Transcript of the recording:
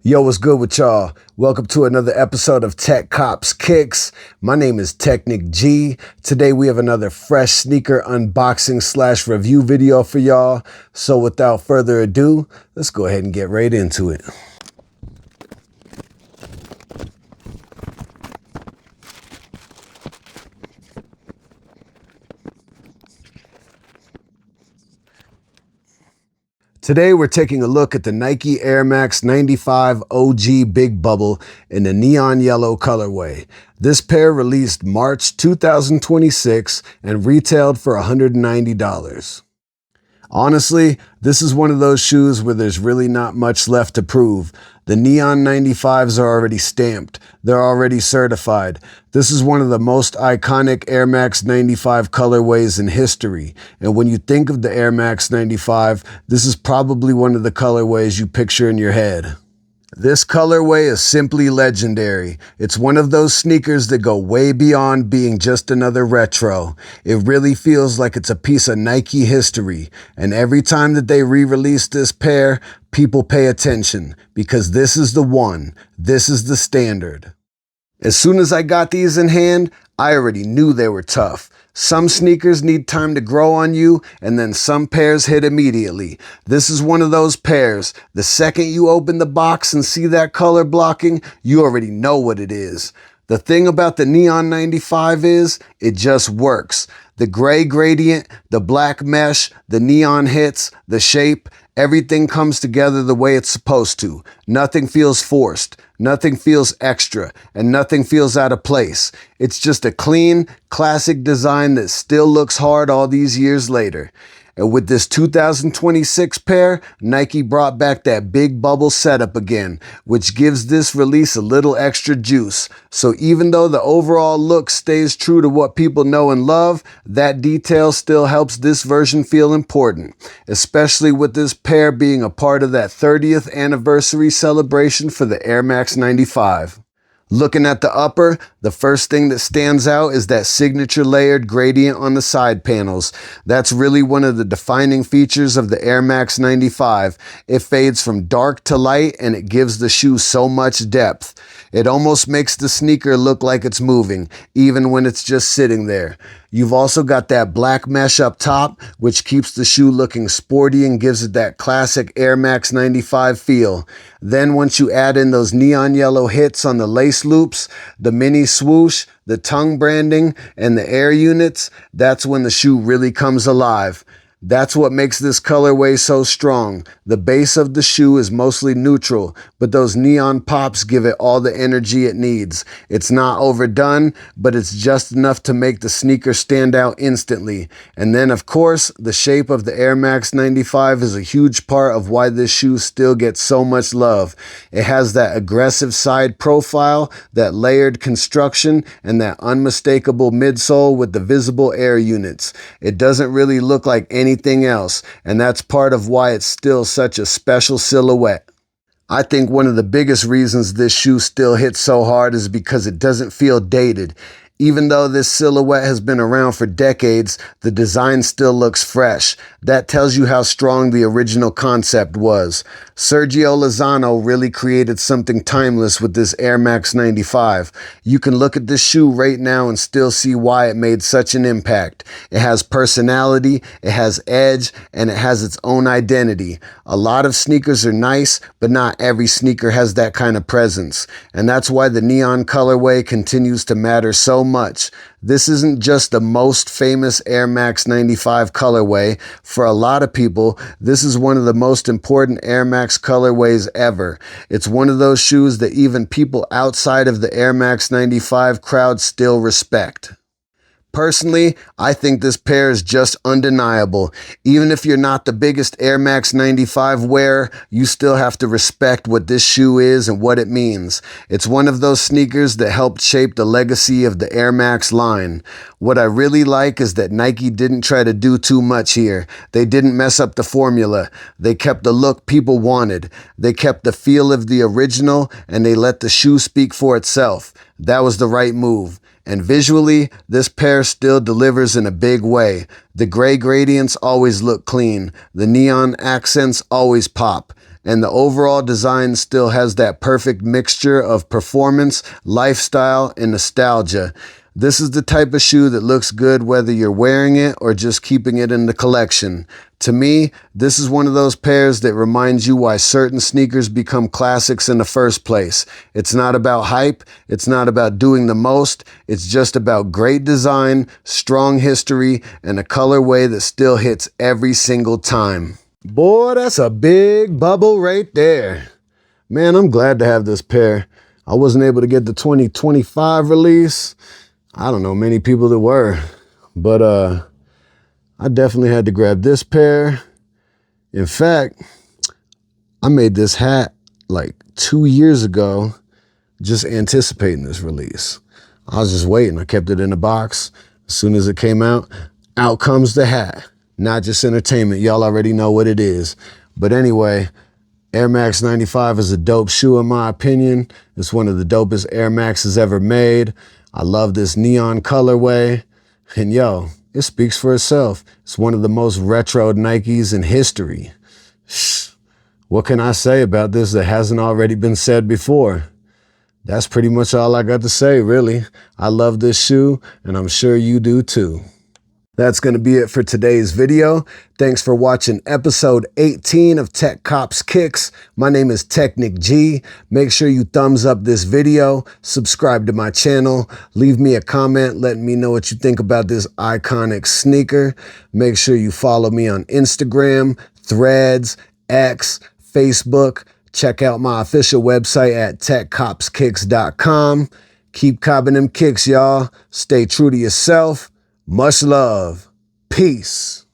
Yo, what's good with y'all? Welcome to another episode of TEQCopsKicks. My name is Technic G. Today we have another fresh sneaker unboxing / review video for y'all. So without further ado, let's go ahead and get right into it. Today we're taking a look at the Nike Air Max 95 OG Big Bubble in the neon yellow colorway. This pair released March 2026 and retailed for $190. Honestly, this is one of those shoes where there's really not much left to prove. The Neon 95s are already stamped. They're already certified. This is one of the most iconic Air Max 95 colorways in history. And when you think of the Air Max 95, this is probably one of the colorways you picture in your head. This colorway is simply legendary. It's one of those sneakers that go way beyond being just another retro. It really feels like it's a piece of Nike history. And every time that they re-release this pair, people pay attention because this is the one. This is the standard. As soon as I got these in hand, I already knew they were tough. Some sneakers need time to grow on you, and then some pairs hit immediately. This is one of those pairs. The second you open the box and see that color blocking, you already know what it is. The thing about the Neon 95 is, it just works. The gray gradient, the black mesh, the neon hits, the shape, everything comes together the way it's supposed to. Nothing feels forced, nothing feels extra, and nothing feels out of place. It's just a clean, classic design that still looks hard all these years later. And with this 2026 pair, Nike brought back that big bubble setup again, which gives this release a little extra juice. So even though the overall look stays true to what people know and love, that detail still helps this version feel important, especially with this pair being a part of that 30th anniversary celebration for the Air Max 95. Looking at the upper, the first thing that stands out is that signature layered gradient on the side panels. That's really one of the defining features of the Air Max 95. It fades from dark to light and it gives the shoe so much depth. It almost makes the sneaker look like it's moving, even when it's just sitting there. You've also got that black mesh up top, which keeps the shoe looking sporty and gives it that classic Air Max 95 feel. Then once you add in those neon yellow hits on the lace loops, the mini swoosh, the tongue branding, and the air units, that's when the shoe really comes alive. That's what makes this colorway so strong. The base of the shoe is mostly neutral, but those neon pops give it all the energy it needs. It's not overdone, but it's just enough to make the sneaker stand out instantly. And then, of course, the shape of the Air Max 95 is a huge part of why this shoe still gets so much love. It has that aggressive side profile, that layered construction, and that unmistakable midsole with the visible air units. It doesn't really look like anything else, and that's part of why it's still such a special silhouette. I think one of the biggest reasons this shoe still hits so hard is because it doesn't feel dated. Even though this silhouette has been around for decades, the design still looks fresh. That tells you how strong the original concept was. Sergio Lozano really created something timeless with this Air Max 95. You can look at this shoe right now and still see why it made such an impact. It has personality, it has edge, and it has its own identity. A lot of sneakers are nice, but not every sneaker has that kind of presence. And that's why the neon colorway continues to matter so much. This isn't just the most famous Air Max 95 colorway. For a lot of people, this is one of the most important Air Max colorways ever. It's one of those shoes that even people outside of the Air Max 95 crowd still respect. Personally, I think this pair is just undeniable. Even if you're not the biggest Air Max 95 wearer, you still have to respect what this shoe is and what it means. It's one of those sneakers that helped shape the legacy of the Air Max line. What I really like is that Nike didn't try to do too much here. They didn't mess up the formula. They kept the look people wanted. They kept the feel of the original, and they let the shoe speak for itself. That was the right move. And visually, this pair still delivers in a big way. The gray gradients always look clean. The neon accents always pop. and the overall design still has that perfect mixture of performance, lifestyle, and nostalgia. This is the type of shoe that looks good whether you're wearing it or just keeping it in the collection. To me, this is one of those pairs that reminds you why certain sneakers become classics in the first place. It's not about hype, it's not about doing the most, it's just about great design, strong history, and a colorway that still hits every single time. Boy, that's a big bubble right there. Man, I'm glad to have this pair. I wasn't able to get the 2025 release. I don't know many people that were, but I definitely had to grab this pair. In fact, I made this hat like 2 years ago, just anticipating this release. I was just waiting. I kept it in a box. As soon as it came out comes the hat. Not just entertainment. Y'all already know what it is. But anyway, Air Max 95 is a dope shoe in my opinion. It's one of the dopest Air Maxes ever made. I love this neon colorway. And yo, it speaks for itself. It's one of the most retro Nikes in history. What can I say about this that hasn't already been said before? That's pretty much all I got to say, really. I love this shoe, and I'm sure you do too. That's going to be it for today's video. Thanks for watching episode 18 of TEQCopsKicks. My name is Technic G. Make sure you thumbs up this video, subscribe to my channel, leave me a comment letting me know what you think about this iconic sneaker. Make sure you follow me on Instagram, Threads, X, Facebook. Check out my official website at TEQCopsKicks.com. Keep copping them kicks, y'all. Stay true to yourself. Much love. Peace.